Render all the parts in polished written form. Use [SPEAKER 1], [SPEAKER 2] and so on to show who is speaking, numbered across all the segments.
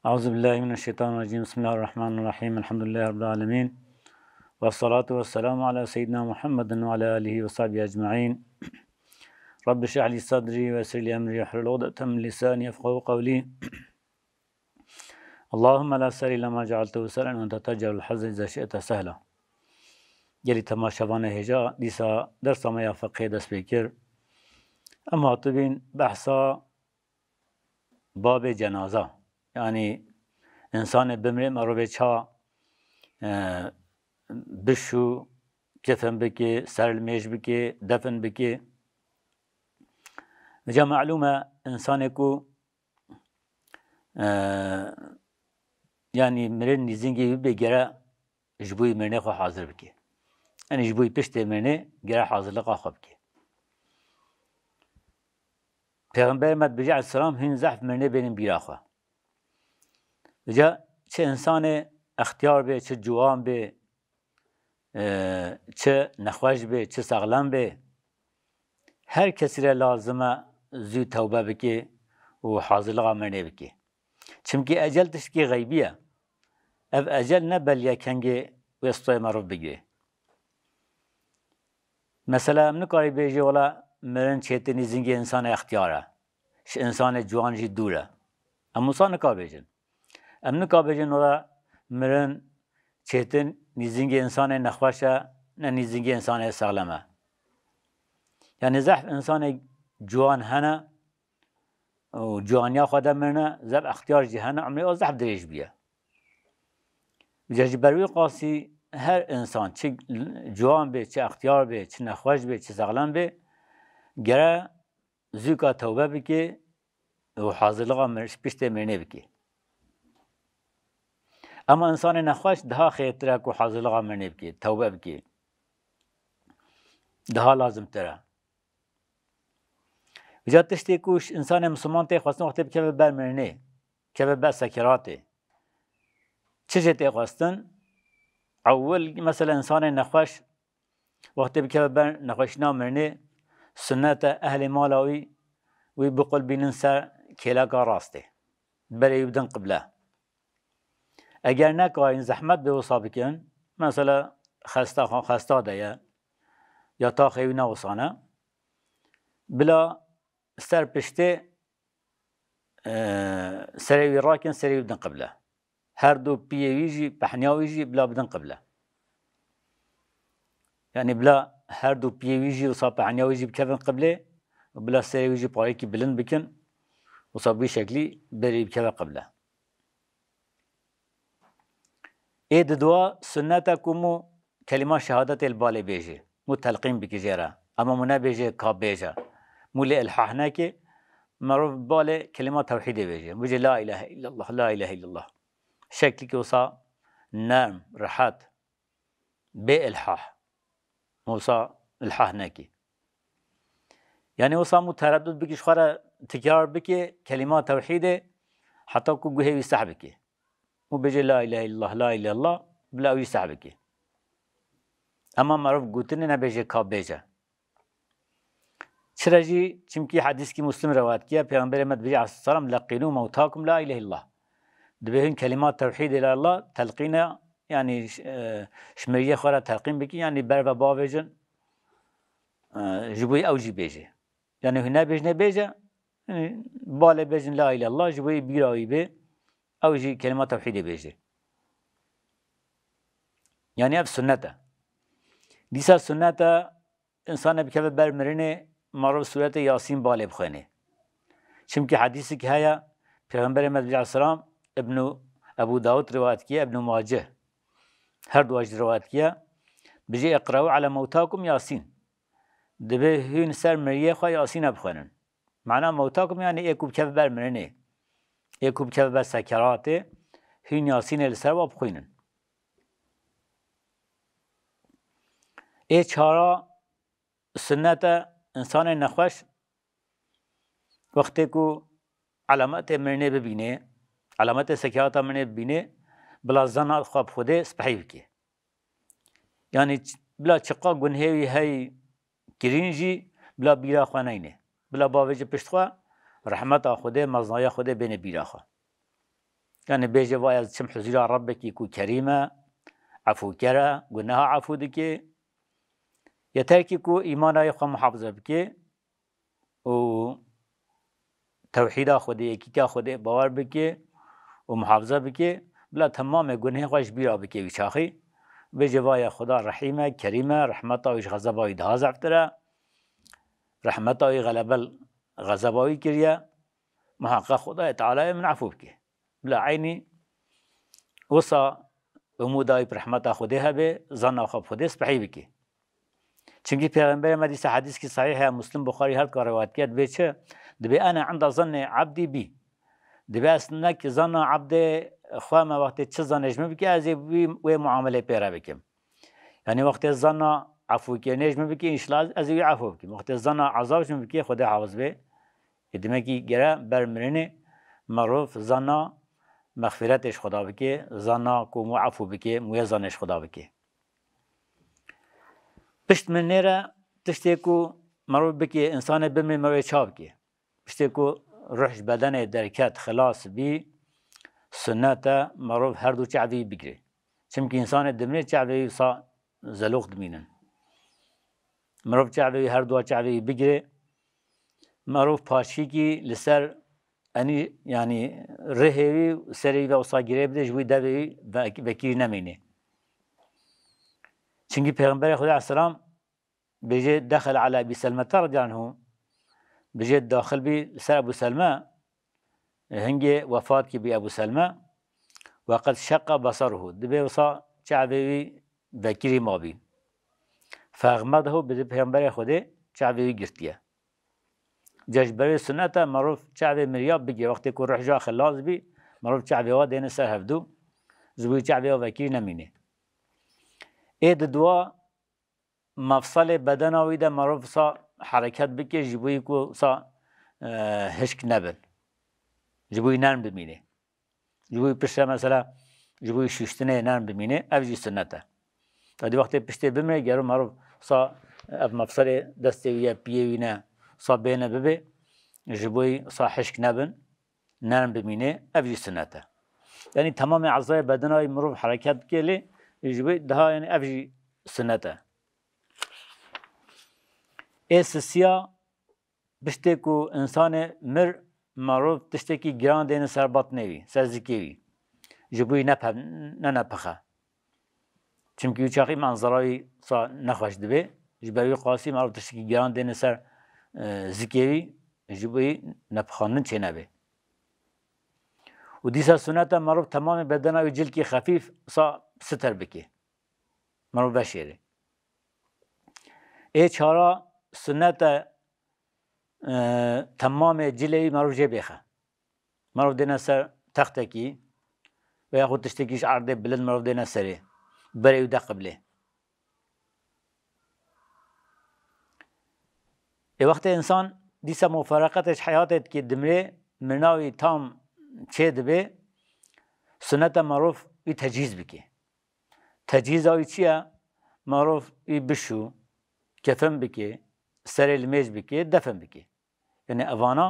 [SPEAKER 1] أعوذ بالله من الشيطان الرجيم بسم الله الرحمن الرحيم الحمد لله رب العالمين والصلاة والسلام على سيدنا محمد وعلى آله وصحبه أجمعين رب اشرح لي صدري ويسر لي أمري واحلل عقدة من لساني يفقهوا قولي اللهم لا سهل إلا ما جعلته سهلا وأنت تجعل الحزن إذا شئت سهلا يلي تماشاوانه هجا ديسا درس ما فقه دست بكر أما طبين بحثا باب جنازة يعني انسان بمره مروه چا بشو کفن بکی سرلمیش بکی دفن بکی وجا معلومه انسان کو يعني مرن نزینگی بگره جبوی مرنه خو حاضر بکی يعني جبوی پشت مرنه گره حاضر لقا خو بکی پیغمبر مد بجع السلام هین زحف مرنه بینیم بیرا خو وجا چه انسان اختیار به چه جوان به چه نخوش به چه سغلان به هر کسی را لازمه زود توبه بکی و حاضر لغا مرنه بکی چمکی اجل تشکی غیبیه اف اجل نبل یکنگی وستوی مروف بگیره مثلا من کاری بیجی ولا مرن چیتنی زنگی انسان اختیاره ش انسان جوان جی دوره اما انسان نکار بیجن امن کا بیجن ولا مرن چیتن نیزینگ انسان نخوشه نه نیزینگ انسان سالمه یعنی زحف انسان جوان هنه و جوانیا خدا مرنه زب اختیار جهنه عمری او زحف دریج بیه جاج بروی قاسی هر انسان چه جوان به چه اختیار به چه نخوش به چه سالم به گره زوکا توبه بکی و حاضرلغا پشت مرنه بکی اما انسان نخوش ده خیتره که حاضر لغا مرنه بکی توبه بکی ده لازم تره وجا تشتی کوش انسان مسلمان تی خواستن وقتی که بر مرنه که بر سکراته چه تی خواستن اول مثلا انسان نخوش وقتی که بر نخوشنا مرنه سنت اهل مالاوی وی بقول بینن سر کلاکا راسته بری یبدن قبله اگر نکارین زحمت به وصا بکن مثلا خسته ده یا تا خیوی نوصانه بلا سر پشته سریوی راکن سریوی بدن قبله هر دو پیویجی پحنیاویجی بلا بدن قبله يعني بلا هر دو پیویجی وصا پحنیاویجی بکفن قبله و بلا سریویجی پایی که بلند بکن وصا بی شکلی بری بکفن قبله اید دوا سنتا کومو کلمه شهادت البال بیجه مو تلقین بکی جرا اما مو نبیجه کاب بیجه مولی الحاحنا که معروف بال کلمه توحید بیجه بجه لا اله الا الله لا اله الا الله شکلی که وصا نرم راحت به الحاح موصا الحاحنا کی یعنی وصا مو تردد بکیش خورا تکرار بکی کلمه توحید حتی کو گوهی صحبه کی مو بجي لا إله إلا الله لا إله إلا الله بلا ويسحبك أما معروف قوتني نبيجي كاب بيجا شرجي چمكي حديث كي مسلم روات كيا پیغمبر مد بجي عليه السلام لقينوا موتاكم لا إله إلا الله دبهن كلمات توحيد إلى الله تلقينا يعني شمرية خورا تلقين بكي يعني بربا باوجن جبوي أو جي بيجي يعني هنا بيجنا بيجا يعني بالا بيجن لا إله إلا الله جبوي بيراوي بي او جي كلمات توحيد بيجي يعني اف سنته ديسا سنته انسان بكبه برمرنه معروف سورة ياسين بالي بخوانه چمكي حديثك هيا پیغمبر مدبج عليه السلام ابن ابو داود روایت كيه ابن ماجه هر دواج روایت كيه بجي اقرأوا على موتاكم ياسين دبه هين سر مريه خوا ياسين بخوانن معناه موتاكم يعني ايكو بكبه برمرنه يكوب كذا سكراته هين ياسين السبب بخوينن چهارا سنت انسان نخوش وقتی کو علامت مرنه ببینه علامت سکرات مرنه ببینه بلا زنات خواب خوده سپحی بکی یعنی بلا چقا گنهوی هی گرینجی بلا بیرا خوانینه بلا باوجه پشت خواه رحمت خوده مزنای خوده بین بیراخه يعني بيجي ويا چم حضور ربك يكو كريمة عفو كرا قلناها عفو دكي يتركي كو إيمانا يخوى محافظة بكي و توحيدا خودي كيكا خودي باور بكي ومحافظة بكي بلا تمام گناه خوش بيرا بكي وشاخي بيجي ويا خدا رحيمة كريمة رحمته ويش غضبه ويدهاز عفتره رحمته ويغلب غضبه ويكريا محقق خدا تعالى من عفو بكي بلا عيني وصا امودای برحمت خودها به زن خوب خودش بحی بکی چونکی پیغمبر مدیس حدیث کی صحیح ہے مسلم بخاری هر کار روایت کرد به چه دبی انا عند ظن عبدی بی دبی اصلا که ظن عبد خو ما وقت چه ظنش میبکی از و معامله پیرا بکم یعنی وقت ظن عفو کنیش میبکی ان شاء الله از وی عفو بکی وقت ظن عذابش میبکی خدا حافظ به ادمه کی گره برمرنه معروف ظن مغفرتش خدا بکه زنا کو مو عفو بکه مو زنش خدا بکه پشت من نره تشتی کو مرو بکه انسان بمری مرو چاب که پشتی کو روحش بدن درکت خلاص بی سنت مرو هر دو چعبی بگیره چون انسان دمری چعبی صا زلوخ دمینن مرو چعبی هر دو چعبی بگیره مرو پاشی کی لسر أني يعني رهوي سري وصاجري بدش ويدبي بكير نمينه. چونكي پیغمبر خدا عليه السلام بيجي دخل على أبي سلمة رضي عنه بيجي داخل بي سر أبو سلمة هنجي وفاة كي بأبو سلمة وقد شق بصره دبي وصا شعبي بكير ما بين فأغمضه بده پیغمبر خدا شعبي قرتيه جاش برای سنت معروف شعبی مریاب بگی وقتی که روح جا خلاص بی معروف شعبی ها دین سر هفدو زبوی شعبی ها وکیر نمینه اید دوا مفصل بدن آویده معروف سا حرکت بکی جبوی که سا هشک نبن جبوی نرم بمینه جبوی پشت مثلا جبوی ششتنه نرم بمینه افجی سنته تا دی وقتی پشت بمینه گرو معروف سا اف مفصل دسته ویا پیوینه صابينا ببي جبوي صاحشك نبن نرم بمينه افجي سنته يعني تمام اعضاء بدناي مروف حركات كلي جبوي ده يعني افجي سنته اساسيا بشتكو انسان مر معروف تشتكي جران دين سر بطنوي سر زكيوي جبوي نفهم ننفخه چونكي يوچاقي منظراوي صا نخوش دبي جبوي قاسي معروف تشتكي جران دين سر زكيوي جبوي نبخانن چه نبه و ديسا سنة معروف تمام بدنا و جلكي خفيف صا ستر بكي معروف بشيره اي چارا سنة تمام جلي معروف جبخه معروف دينا سر تختكي و ياخد تشتكيش عرضه بلد معروف دينا سره بري و دقبله وقت انسان دیسا مفارقتش حیاتت که دمره مناوی تام چه دبه سنت معروف ای تجهیز بکی تجهیز آوی چیه؟ معروف ای بشو کفن بکی سر المیج بکی دفن بکی یعنی اوانا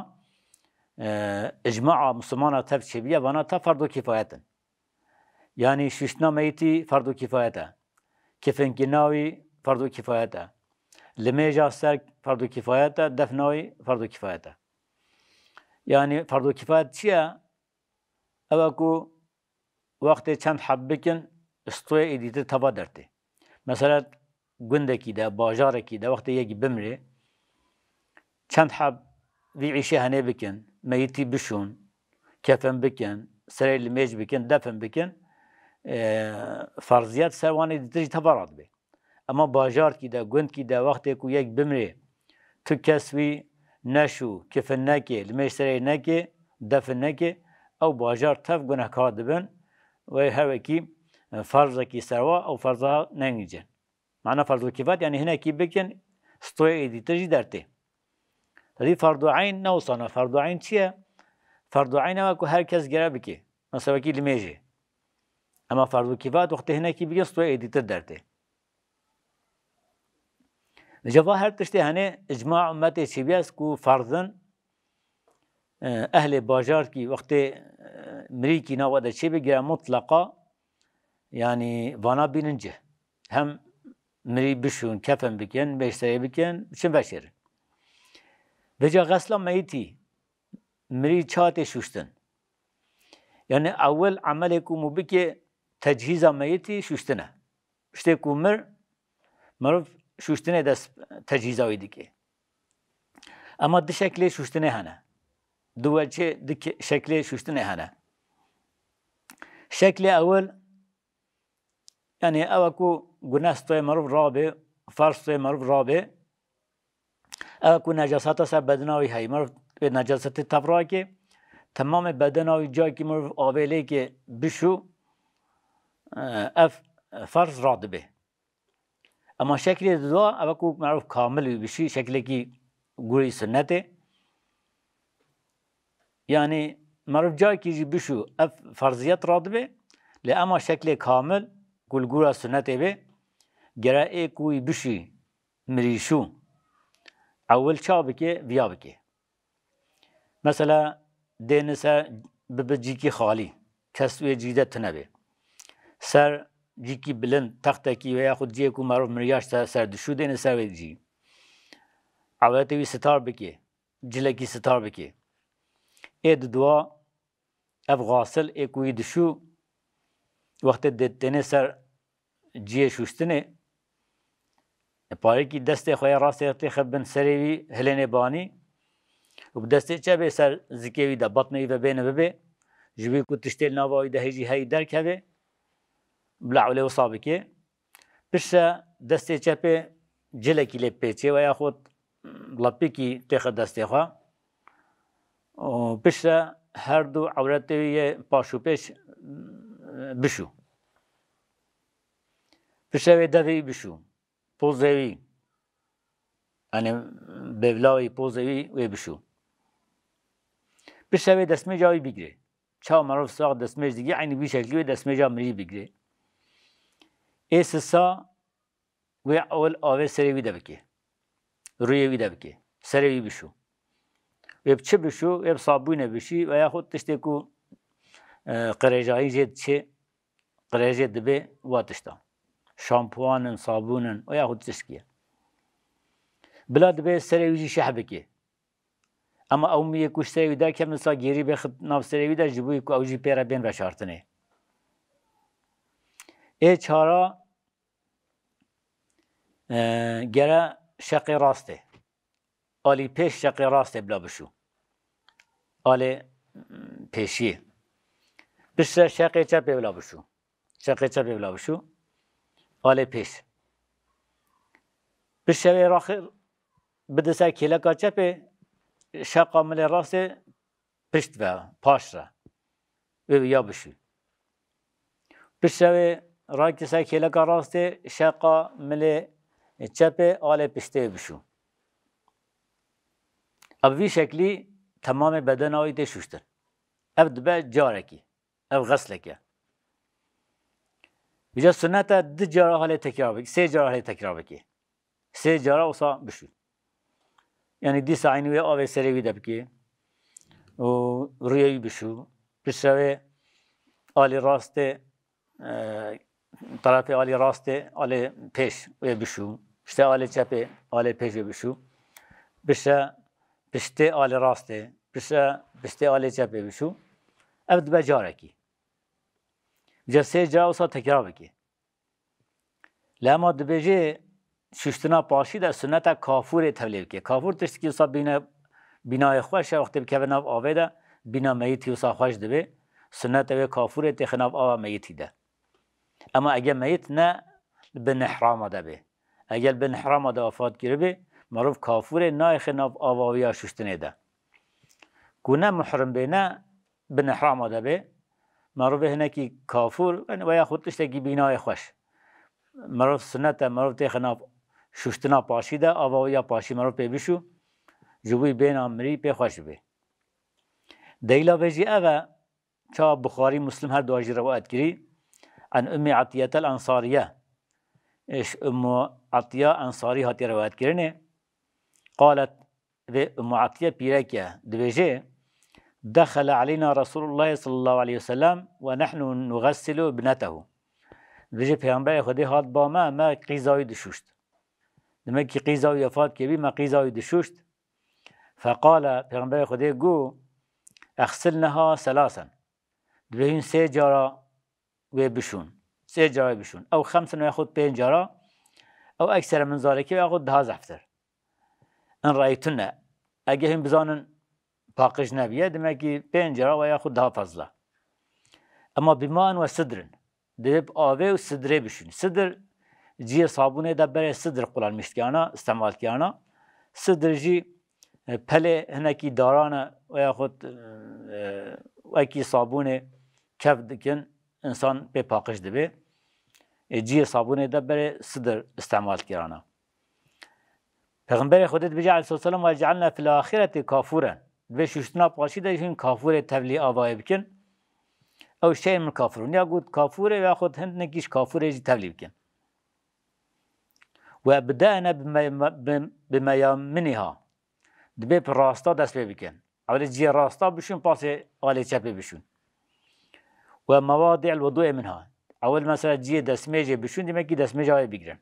[SPEAKER 1] اجماع مسلمان تب چه بیه اوانا تا فرد و کفایتن یعنی ششنا میتی فرد و کفایته کفن کناوی فرد و کفایته لميجا سر فرض كفايته دفنوي فرض كفايته يعني فرض كفاية شيء أباكو وقت چند حبكن استوى إديت تبا درته مثلا گندکی ده باجارکی ده وقت یکی بمره چند حب وی عیشه هنه بکن میتی بشون کفن بکن سری المیج بکن دفن بکن فرضیت سروانی دیتری تبارات بی اما باجار کی ده گند کی ده وقتی کو یک بمره تو کسوی نشو کفن نکی المیج سری نکی دفن نکی او باجار تف گناهکار دبن و هر کی فرض کی سروا او فرضها ننگیجن معنى فرض الكفاية يعني هنا كي بكن استوى دي تجي درته هذه فرض عين نوصنا فرض عين شيء فرض عين ما كو هركز جرابكي مثلا كي لميجي اما فرض الكفاية وقت هنا كي بكن استوى دي تدرته جواهر تشتي هنا اجماع امتي شبياس كو فرضن اهل باجار کی وقت مری کی نواده چه بگیره مطلقا yani vana binince hem meri bişun kefen biken beşteye biken çim beşer. Veca gasla meyti meri çate şuştun. Yani evvel amele ku mubike tecihiza meyti şuştuna. İşte kumur maruf şuştuna da tecihiza idiki. Ama de şekli şuştuna hana. Duvaçe de şekli şuştuna hana. Şekli evvel yani evku günahstoy maruf rabe, farstoy maruf rabe. Evku necasata ser bednavi hay maruf necasati tafra ki tamam bednavi cay ki maruf avele ki bişu farz radbe. Ama şekli dua evku maruf kamil bir şey şekli ki guri sünnete. Yani maruf cay ki bişu farziyet radbe. Le ama şekli kamil kul gura sünnete be. Gera ekuy bişi mirişu. Evvel çabike viyabike. Mesela denise bibiciki hali. Kesve cide tınebe. Ser ciki bilin tahtaki veya khud ciye ku maruf miryaş ser düşü dene ser vedici. Avete sitar bike. Cileki sitar bike. Ed dua ev gasıl ekuy düşü vakti dene ser ciye şuştine پاره کی دست خوی راسته خبن سریوی هلنه بانی و دسته چه به سر زکیوی ده بطنی و بینه ببه جوی کو تشتیل نوایی ده هجی هی درک هبه بلعوله و صابکه بشه دسته چه به جلکی لپیچه و یا خود لپی کی تخ دسته خواه و بشه هر دو عورتوی پاشو پیش بشو بشه و دوی بشو پوزوی yani bevlavi pozevi ve bişu. Bir şeve desmecayı bigre. Çağ maruf sağ desmec digi aynı bir şekilde desmeca mri bigre. Esasa ve avl ave serevi de biki. Rüyevi de biki. Serevi bişu. Ve çi bişu ve sabune bişi ve yahut işte ku qirejayı jet çi qireje dibe vatışta. Şampuanın, sabunun ve yahut tiskiye. بلا دبی سریوی شهبه کی، اما اومیه کوش سریوی در که مثلا گیری به خد ناف سریوی در جبوی کو اوجی پیرا بین بشارتنه. ای چارا گره شق راسته، آلی پیش شق راسته بلا بشو، آلی پیشی، بشه شق چپ بلا بشو، شق چپ بلا بشو، آلی پیش، بشه راخر بده سر کلکا چپه شقا مل راسته پشت و پاش را و یا بشو بشوه رای که سر کلکا راسته شقا مل چپه آل پشته بشو اب وی شکلی تمام بدن آیی ده شوشتر اب دبه جارکی اب غسلکه بجا سنت ده جاره حاله تکرار بکی سه جاره حاله تکرار بکی سه جاره اصلا بشو yani disa aynı ve ave serevi de biki o rüyayı bişu pişave ali raste tarafı ali raste ali peş ve bişu işte ali çepe ali peş ve bişu pişte ali raste pişte ali çepe bişu evd becareki cese causa tekrar biki lama dibece ششتنا پاشی در سنت کافور تبلیغ که کافور تشت که صاحب بینای خوش وقتی که بناب آویده بینا میتی و صاحب خوش دبی سنت و کافور تخناب آوا میتی ده اما اگر میت نه به نحرام دبی اگر به نحرام ده وفات کرده معروف کافور نه خناب آواویا ششتنه ده کنه محرم بینه به نحرام دبی معروف هنه کی کافور و یا خود تشت که بینای خوش معروف سنت معروف تخناب شوشتنا پاشی ده آواویا پاشی مرو پی بشو جوی بین امری پی خوش بی دیلا وجی اوه چا بخاری مسلم هر دواجی روایت کری عن ام عطیه الانصاریه اش ام عطیه انصاری هاتی روایت کرنه قالت و ام عطیه پیره که دویجه دخل علينا رسول الله صلى الله عليه وسلم ونحن نغسل ابنته. بيجي پیغمبر خدا هات با ما قیزای دشوشت. دمه کی قیزای وفات کبی ما قیزای دشوشت. فقال پیغمبر خدا گو اغسلنها ثلاثا. دبهین 3 جارا و بشون. 3 جارا بشون. او 5 ياخذ 5 جارا او اكثر من ذلك ياخذ 10 زفتر. ان رايتنا اگه هم بزانن باقش نبیه demek ki 5 جارا و ياخذ daha fazla. اما بمان و صدر دب آوه و صدره بشون. صدر جی صابونه ده برای صدر kullanmıştı yana استعمال کیانا. صدر جی پله هنکی دارانه و یاخود اکی صابونه کف دکن انسان به پاکش دبه جی صابونه ده برای صدر استعمال کیانا. پیغمبر خودت بجه علیه السلام و جعلنا فی الاخرة کافورا به ششتنا پاشی ده این کافور تبلیغ آوای بکن او شیء من کافرون یا گود کافوره و خود هند نکیش کافوره جی تبلیغ بکن و بدأنا بمیامنها دبی پر راستا دست بکن اولی جی راستا بشون پاس آلی چپی بشون و مواضع الوضوء منها اول مثلا جی دسمیجه بشون دیمه کی دسمیجه های بگیرن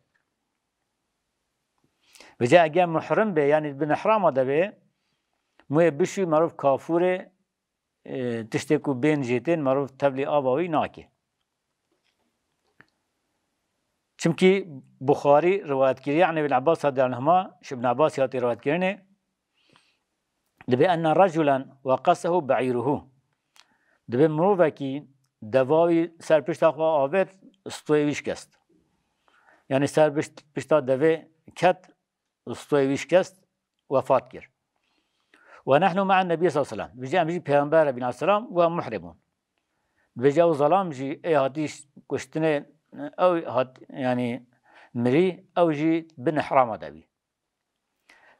[SPEAKER 1] و جا اگر محرم به یعنی بن احرام ده به موی بشوی معروف کافوره تشتی کو بین جیتین معروف تبلی آباوی ناکه چمکی بخاری روایت کردی یعنی ابن عباس رضی الله عنهما ابن عباس یاتی روایت کردنه دبی ان رجلا وقصه بعیره دبی مروفه کی دواوی سرپشت آخوا آورد استویش کست یعنی سرپشت دوی کت استویش کست وفات کرد و نحن مع النبي صلى الله عليه وسلم بيجي بيجي پیغمبر ابن السلام و محرمون بيجي او ظلام جي اي هاتيش كشتنه او هات يعني مري او جي بن حرام دبي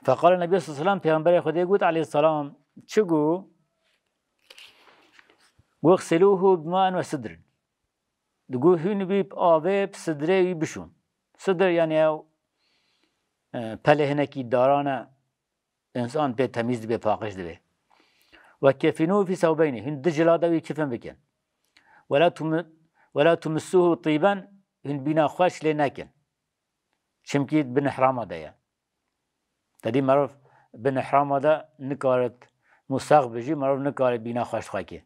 [SPEAKER 1] فقال النبي صلى الله عليه وسلم پیغمبر خدا يقول عليه السلام چگو غسلوه بماء وسدر دگو هون بي آوه بصدره بشون صدر يعني او پله هنکی دارانه انسان به تمیز به پاکش دبه و کفنو فی ثوبین هن دجلا دوی کفن بکن ولا تمسوه طیبا هن بنا خوش لی نکن چمکی بن حرام ده یا تدی معروف بن حرام ده نکارت مساق بجی معروف نکارت بنا خوش خواه که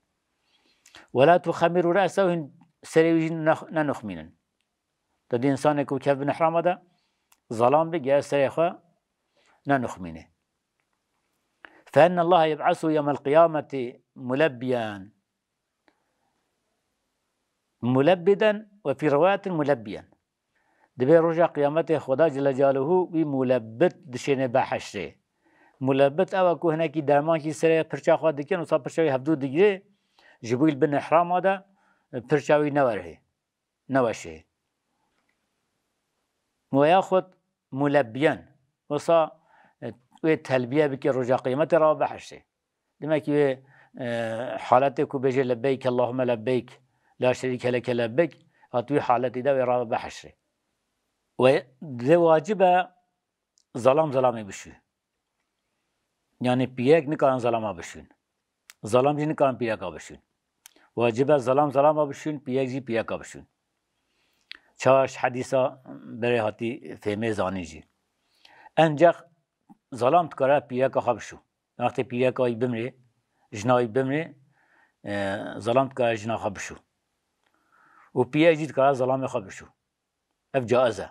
[SPEAKER 1] ولا تخمر رأسه هن سریوی ننخمینن تدی انسان کو کف بن حرام ده ظلام بگه سری خواه ننخمینه فإن الله يبعثه يوم القيامة ملبدا وفي رواية ملبيا دبي رجع قيامته خدا جل جلاله بملبد دشين بحشره ملبد او اكو هناكي درمان كي سري پرچا خوا دكن وصا پرچاوي هفدو دگره جبويل بن احرام هذا پرچاوي نوره نوشه وياخد ملبيا وصا و تلبیه بکی رجا قیمت را بحشه demek ki حالت کو بجه لبیک اللهم لبیک لا شریک لك لبیک هاتوی حالتی ده و را بحشه و ده واجبه ظلام بشو yani پیک نکارن ظلام بشون ظلام جی نکارن پیک بشون واجبه ظلام بشون پیک جی پیک بشون چاش حدیثا بره هاتی فهمه زانی جی انجا ظلام تکاره پیرک خواب شو وقتی پیرک های بمره جنای بمره ظلام تکاره جنا خواب شو و پیرک جی تکاره ظلام خواب شو اف جائزه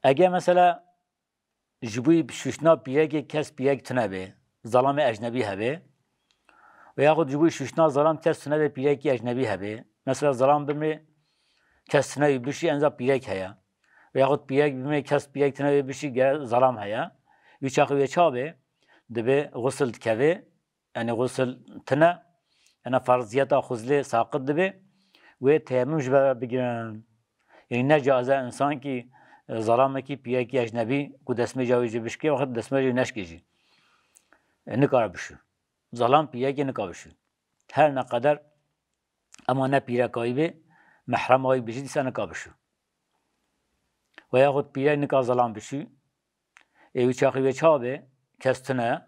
[SPEAKER 1] اگه مثلا جبوی شوشنا پیرک کس پیرک تنبه ظلام اجنبی هبه و یا خود جبوی شوشنا ظلام کس تنبه پیرک اجنبی هبه مثلا ظلام بمره کس تنبه بشی انزا پیرک هیا و یا خود پیک بمونه کس پیک تنه بشی گر ظلام هیا ویچاقی ویچابه دبه غسل تکوه یعنی غسل تنه یعنی فرضیتا خزله ساقط دبه و تیمم جبه بگیرن یعنی نجازه انسان کی ظلامه کی پیکی اجنبی کو دسمه جاوی جی بشکی وقت دسمه جی نشکی جی نکار بشو ظلام پیکی نکار بشو هر نقدر اما نه پیرکایی به محرم هایی بشی دیسا نکار بشو و یا خود پیرک نکار ظلام بشی ایوی چاقی و چابه کستنه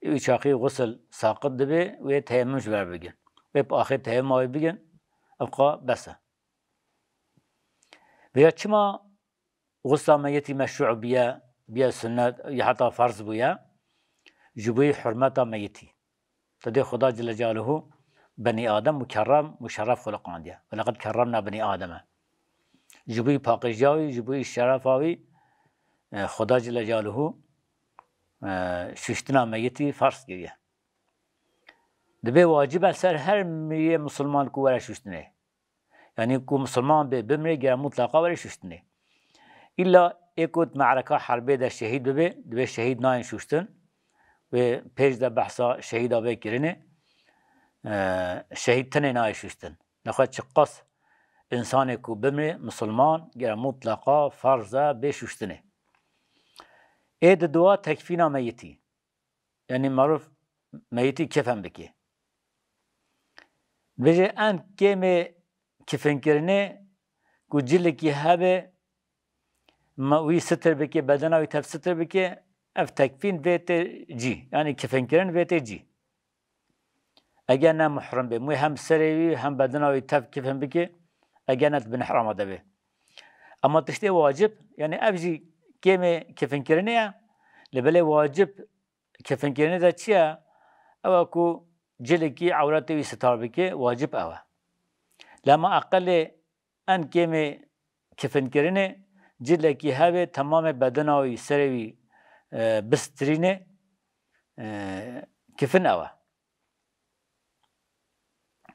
[SPEAKER 1] او چاقی غسل ساقط دبه و تیممش بر بگن و با آخر تیمم آوی بگن ابقا بسه و چما غسل میتی مشروع بیا سنت یا حتی فرض بیا جبوی حرمت میتی تدی خدا جل جلاله بني آدم مكرم مشرف خلقان دیا ولقد کرمنا بني آدم جبوی پاکیزی جبوی شرفاوی خدا جل جلاله ششتنا میتی فرض کردیه دبی واجب سر هر میه مسلمان کو ولا ششتنه یعنی کو مسلمان به بمره گر مطلقا ولا ششتنه الا اکوت معرکه حربه در شهید ببه دبی شهید ناین ششتن و پیش در بحثا شهید آبه کرنه شهید تنه نای ششتن نخواد چه قص انسان کو بمره مسلمان گر مطلقا فرضه به ششتنه اید دعا تکفینا میتی یعنی معروف میتی کفن بکی بجه ان کمی کفن کرنه کو جل کی هبه وی ستر بکی بدنا وی تف ستر بکی اف تکفین ویت جی یعنی کفن کرن ویت جی اگر نه محرم به مو هم سری هم بدنا وی تف کفن بکی اگر نه بن حرام ده به اما تشتی واجب یعنی افجی کمی کفن کرنه لبله واجب کفن کرنه ده چیه او کو جل کی عورت وی ستار بکی واجب اوه لما اقل ان کمی کفن کرنه جل کی هبه تمام بدناوی سروی بسترینه کفن اوه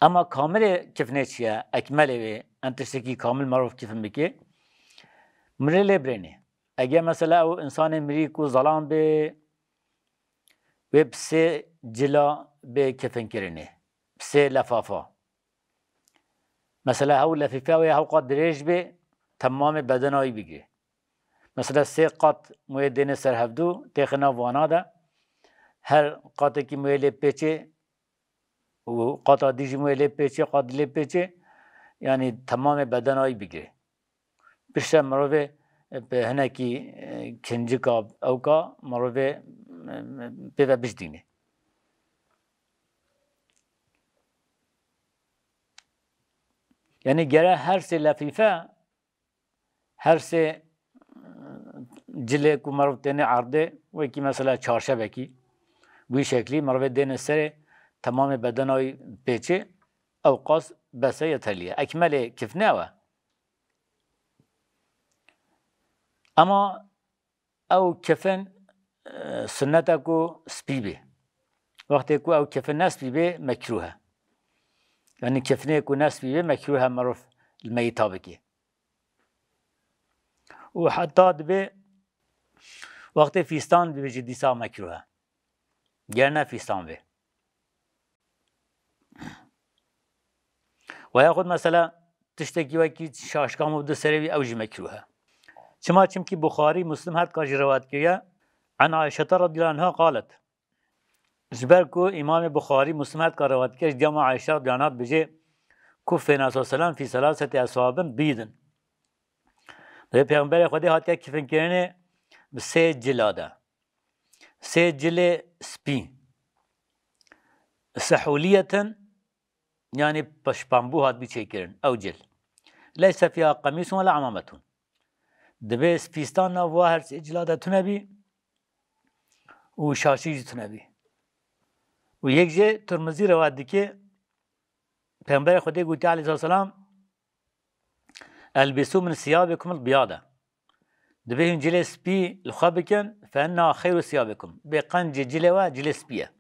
[SPEAKER 1] اما کامل کفنه چیه اکمله و انتشتکی کامل معروف کفن بکی مره لبرینه اگر مثلا او انسان مری کو ظلام به وب سه جلا به کفن کرنه سه لفافا مثلا هاو لفافا و هاو قد دریج به تمام بدنایی بگیره مثلا سه قط موی دین سر هفدو تخنا وانا ده هر قطع کی موی لب پیچه و قطع دیجی موی لب پیچه قط لب پیچه یعنی تمام بدنایی بگیره بیشتر مروه به هنکی کنجی کا او کا مروه به بجدینه یعنی گره هر سه لفیفه هر سه جله کو مروه تنه عرضه و کی مثلا چارشبه کی بوی شکلی مروه دین سر تمام بدنای پیچه او قاس بسه یتلیه اکمل کفنه و اما او کفن سنت کو سپیبه وقتی کو او کفن نسپیبه مکروه یعنی کفنه کو نسپیبه مکروه مروف المیتا بکی و حتی دبه وقتی فیستان به جدی سا مکروه گرنه فیستان به و یا خود مثلا تشتکی وکی شاشکام و دو سروی اوجی مکروه چم کی بخاری مسلم هات کاج روایت کیا عن عائشه رضی الله عنها قالت جبر کو امام بخاری مسلم هات کا روایت کیا جمع عائشه رضی الله عنها بجه کفنا صلی الله علیه و سلم فی ثلاثه اصحاب بیدن ده پیغمبر خدا هات کفن کرنه سه جلاده سه جل سپی سحولیتا یعنی پشپامبو هات بیچه کرن او جل لیس فیها قمیس ولا عمامتون دبه سپیستان و هر سه جلاده تنبی و شاشیج تنبی و یک جه ترمزی رواد دی که پیغمبر خدا گوتی علیه السلام البسو من ثيابكم البياضة دبهن جل سبي الخابكن فإنها خير ثيابكم بقنج جلوة جل سبية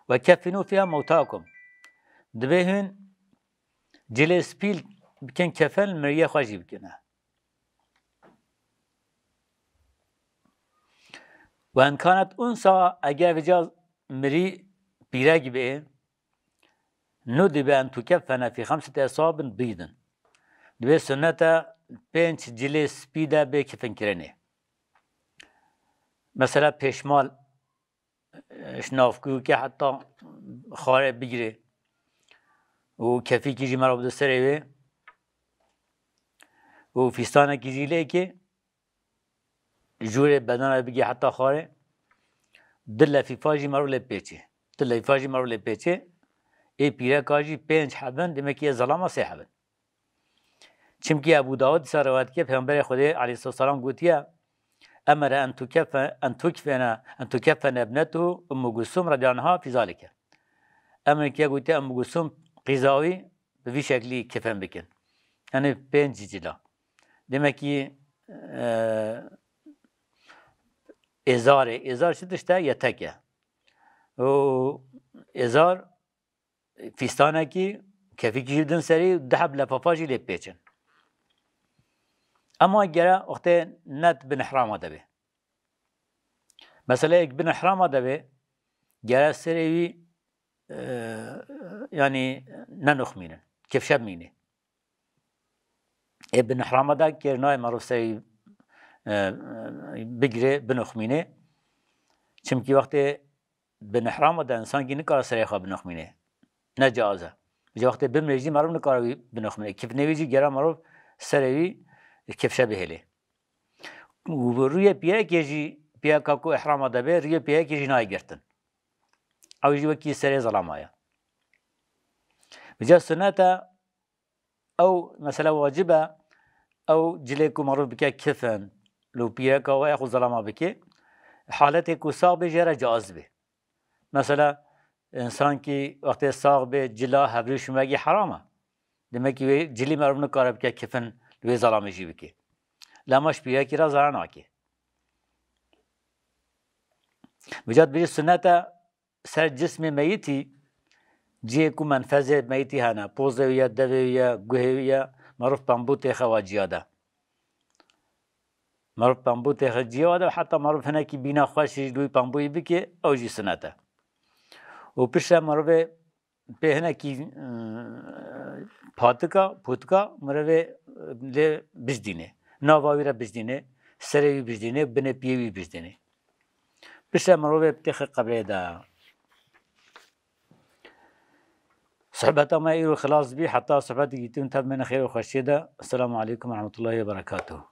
[SPEAKER 1] وكفنوا فيها موتاكم دبهن جل سبي بكن كفن مريا خواجي بكنها وإن كانت أنثى أجا فجاز مري بيراج بإيه ندب أن تكفن في 5 أصاب بيضا دبه سنتا 5 جله سپیده به کفن کرنه مثلا پیشمال شنافکو که حتی خاره بگیره و کفی کیجی مرا بده سره و فیستانه کیجی لی که جور بدن بگی حتی خاره دل فیفاجی مرو لپیچه دل فیفاجی مرو لپیچه ای پیره کاجی 5 حبن دمکی ظلام 3 حبن چمکی ابو داود سروات که پیامبر خدا علیه السلام گوتیه امر ان تكفن ابنته ام كلثوم رضی عنها في ذلك امر که گوتیه ام كلثوم قزاوی به شکلی کفن بکن یعنی 5 جلا دمکی ازار چه داشته یتکه و ازار فیستانه کی کفی کشیدن سری دهب لفافاجی لیب پیچن اما اگر وقت نت بنحرام دبه مثلا یک بنحرام دبه گره سری یعنی ننخمینه کف شب مینه بنحرام ده کرنای معروف سری بگیره بنخمینه چمکی وقت بنحرام ده انسان کی نکار سری خواب بنخمینه نجازه بجا وقت بمرجی معروف نکاروی بنخمینه کف نویجی گره معروف سری کف شب هله و روی پیه کیجی پیه کاکو احرام دبه روی پیه کیجی نای گرتن او جی وکی سری ظلام آیا بجا سنت او مثلا واجبه او جلی کو معروف بکه کفن لو پیه کا و اخو ظلام بکه حالت کو ساق به جره جاز به مثلا انسان کی وقت ساق به جلا هبریش مگی حرامه دمکی جلی معروف نکاره بکه کفن لوی ظلام جی بکه لامش پیه کی را زران آکه بجات بجی سنت سر جسم میتی جی کو منفذ میتی هنه پوزه یا دوه یا گوه یا معروف پنبوت خواجیاده معروف پنبوت خواجیاده و حتی معروف هنه کی بینا خوشی دوی پنبوی بکه او جی سنته و پیش معروف به هنه کی پوتکا معروف لی بجدینه نواوی را بجدینه سروی بجدینه بنه پیوی بجدینه پیش معروف بتخ قبره ده صحبت ما ایرو خلاص بی حتی صحبت گیتون تب من خیر و خوشیده السلام علیکم ورحمة الله وبرکاته